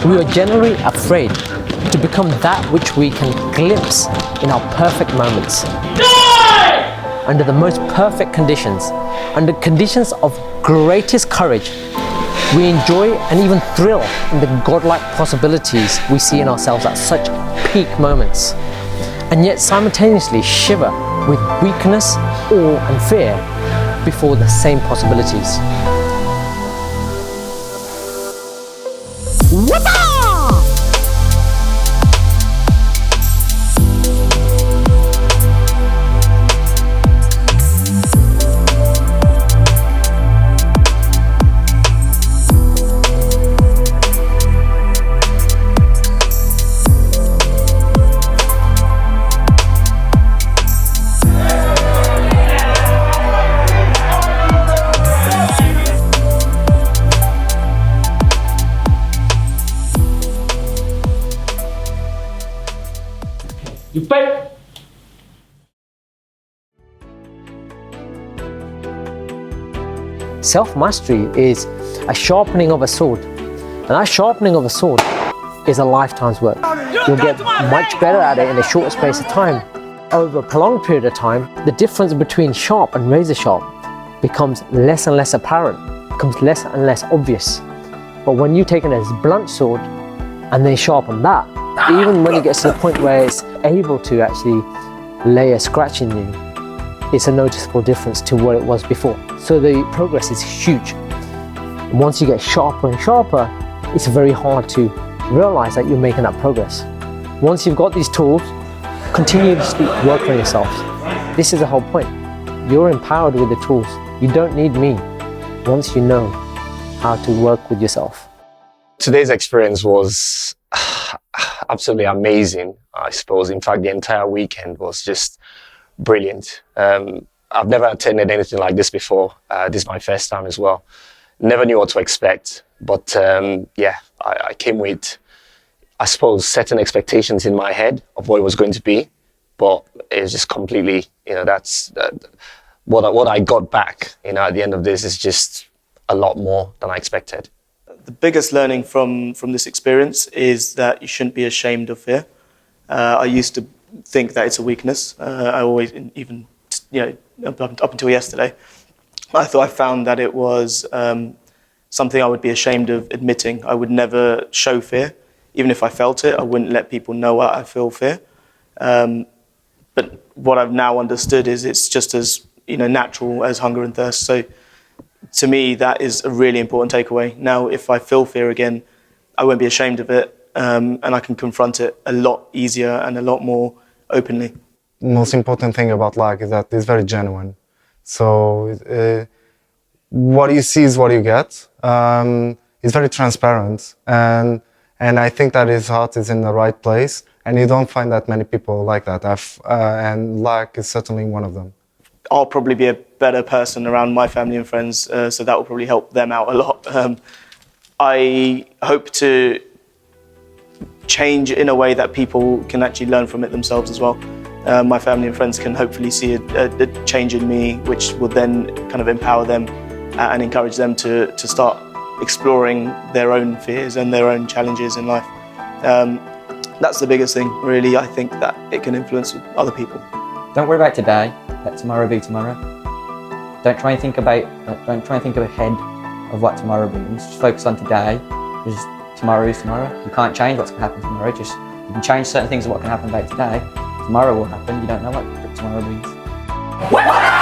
We are generally afraid to become that which we can glimpse in our perfect moments. Under the most perfect conditions, under conditions of greatest courage, we enjoy and even thrill in the godlike possibilities we see in ourselves at such peak moments, and yet simultaneously shiver with weakness, awe and fear before the same possibilities. Waatah! You bet. Self-mastery is a sharpening of a sword, and that sharpening of a sword is a lifetime's work. You'll get much better at it in a short space of time. Over a prolonged period of time, the difference between sharp and razor sharp becomes less and less apparent, becomes less and less obvious. But when you take a blunt sword and then sharpen that, even when it gets to the point where it's able to actually lay a scratch in you, it's a noticeable difference to what it was before. So the progress is huge. Once you get sharper and sharper, it's very hard to realize that you're making that progress. Once you've got these tools, continuously work on yourself. This is the whole point. You're empowered with the tools. You don't need me once you know how to work with yourself. Today's experience was absolutely amazing, I suppose. In fact, the entire weekend was just brilliant. I've never attended anything like this before. This is my first time as well. Never knew what to expect, but yeah, I came with, I suppose, certain expectations in my head of what it was going to be, but it was just completely, that's what I got back, at the end of this is just a lot more than I expected. The biggest learning from this experience is that you shouldn't be ashamed of fear. I used to think that it's a weakness. I always, even up until yesterday, I found that it was something I would be ashamed of admitting. I would never show fear. Even if I felt it, I wouldn't let people know I feel fear. But what I've now understood is it's just as natural as hunger and thirst. So to me, that is a really important takeaway. Now, if I feel fear again, I won't be ashamed of it, and I can confront it a lot easier and a lot more openly. The most important thing about luck is that it's very genuine. So what you see is what you get. It's very transparent, and I think that his heart is in the right place, and you don't find that many people like that. And luck is certainly one of them. I'll probably be a better person around my family and friends, so that will probably help them out a lot. I hope to change in a way that people can actually learn from it themselves as well. My family and friends can hopefully see a change in me, which will then kind of empower them and encourage them to start exploring their own fears and their own challenges in life. That's the biggest thing, really. I think that it can influence other people. Don't worry about today. Let tomorrow be tomorrow. Don't try and think ahead of what tomorrow brings. Just focus on today, because tomorrow is tomorrow. You can't change what's going to happen tomorrow. You can change certain things of what can happen about today. Tomorrow will happen. You don't know what tomorrow brings. Waatah!